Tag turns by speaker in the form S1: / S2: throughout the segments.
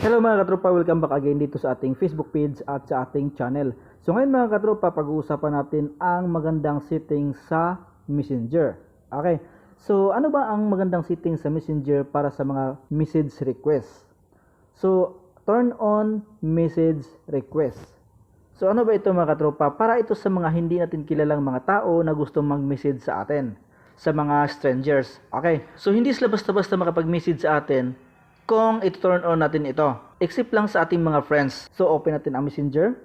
S1: Hello mga katropa, welcome back again dito sa ating Facebook page at sa ating channel. So ngayon mga katropa, pag-uusapan natin ang magandang settings sa Messenger. Okay, so ano ba ang magandang settings sa Messenger para sa mga message request? So turn on message request. So ano ba ito mga katropa? Para ito sa mga hindi natin kilalang mga tao na gusto mag-message sa atin, sa mga strangers. Okay, so hindi sila basta-basta makapag-message sa atin kung i-turn on natin ito, except lang sa ating mga friends. So open natin ang Messenger.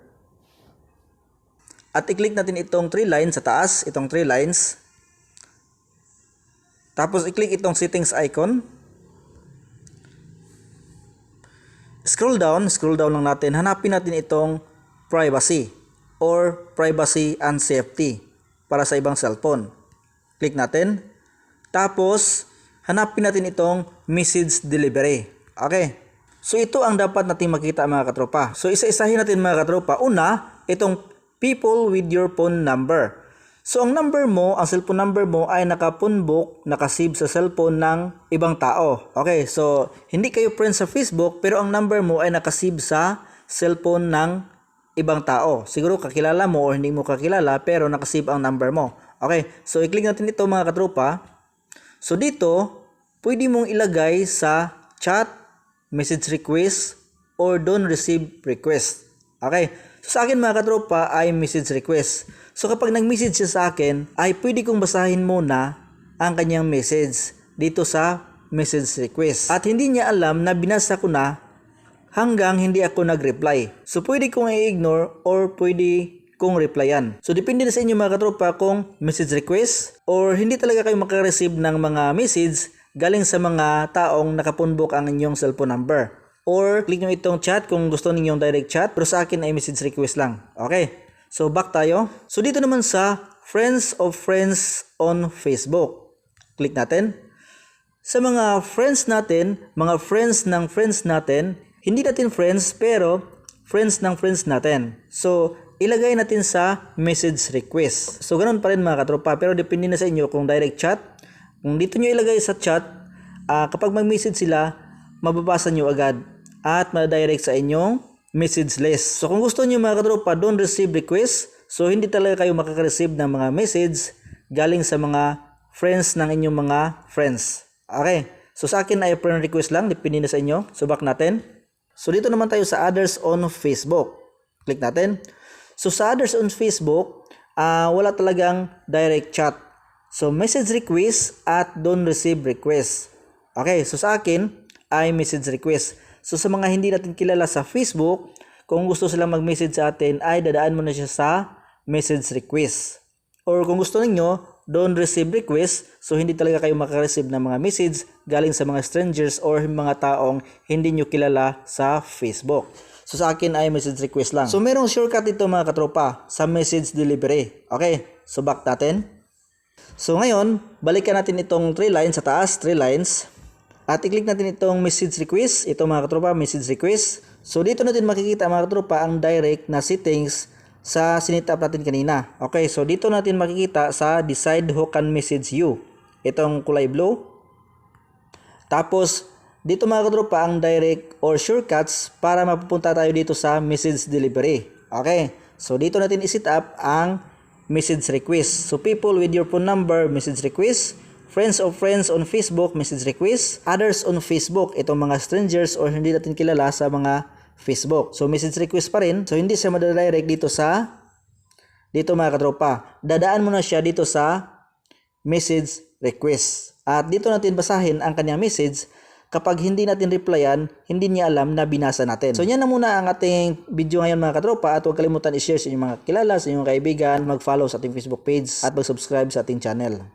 S1: At i-click natin itong 3 lines sa taas, itong 3 lines. Tapos i-click itong settings icon. Scroll down lang natin. Hanapin natin itong privacy or privacy and safety para sa ibang cellphone. Click natin. Tapos hanapin natin itong message delivery. Okay. So ito ang dapat natin makita mga katropa. So isa-isahin natin mga katropa. Una, itong people with your phone number. So ang number mo, ang cellphone number mo ay nakapunbok, nakasave sa cellphone ng ibang tao. Okay. So hindi kayo friends sa Facebook pero ang number mo ay nakasave sa cellphone ng ibang tao. Siguro kakilala mo o hindi mo kakilala pero nakasave ang number mo. Okay. So i-click natin ito mga katropa. So dito, pwede mong ilagay sa chat, message request, or don't receive request. Okay? So sa akin mga katropa ay message request. So kapag nag-message siya sa akin, ay pwede kong basahin muna ang kanyang message dito sa message request. At hindi niya alam na binasa ko na hanggang hindi ako nag-reply. So pwede kong i-ignore or pwede kung replyan. So depende na sa inyo mga katropa kung message request or hindi talaga kayo makareceive ng mga message galing sa mga taong nakapunbok ang inyong cellphone number. Or click nyo itong chat kung gusto ninyong direct chat pero sa akin ay message request lang. Okay. So back tayo. So dito naman sa friends of friends on Facebook. Click natin. Sa mga friends natin, mga friends ng friends natin, hindi natin friends pero friends ng friends natin. So ilagay natin sa message request. So ganun pa rin mga katropa pero depende na sa inyo kung direct chat. Kung dito nyo ilagay sa chat, kapag mag-message sila, mababasa nyo agad at ma-direct sa inyong message list. So kung gusto nyo mga katropa, don't receive request. So hindi talaga kayo makaka-receive ng mga message galing sa mga friends ng inyong mga friends. Okay. So sa akin ay friend request lang, depende na sa inyo. So back natin. So dito naman tayo sa others on Facebook. Click natin. So sa others on Facebook, wala talagang direct chat. So message request at don't receive request. Okay, so sa akin ay message request. So sa mga hindi natin kilala sa Facebook, kung gusto silang mag-message sa atin ay dadaan mo na siya sa message request. Or kung gusto niyo, don't receive request, so hindi talaga kayo makaka-receive ng mga message galing sa mga strangers or mga taong hindi nyo kilala sa Facebook. So sa akin ay message request lang. So merong shortcut ito mga katropa sa message delivery. Okay, so back natin. So ngayon, balikan natin itong 3 lines sa taas, 3 lines. At i-click natin itong message request. Ito mga katropa, message request. So dito natin makikita mga katropa ang direct na settings sa sinitap natin kanina. Okay, so dito natin makikita sa decide who can message you. Itong kulay blue. Tapos dito mga katropa ang direct or shortcuts para mapupunta tayo dito sa message delivery. Okay, so dito natin i-set up ang message request. So people with your phone number, message request. Friends of friends on Facebook, message request. Others on Facebook, itong mga strangers or hindi natin kilala sa mga Facebook. So message request pa rin. So hindi siya madadirect dito mga katropa. Dadaan mo na siya dito sa message request. At dito natin basahin ang kanyang message. Kapag hindi natin replyan, hindi niya alam na binasa natin. So yan na muna ang ating video ngayon mga katropa. At huwag kalimutan i-share sa inyong mga kilala, sa inyong kaibigan, mag-follow sa ating Facebook page at mag-subscribe sa ating channel.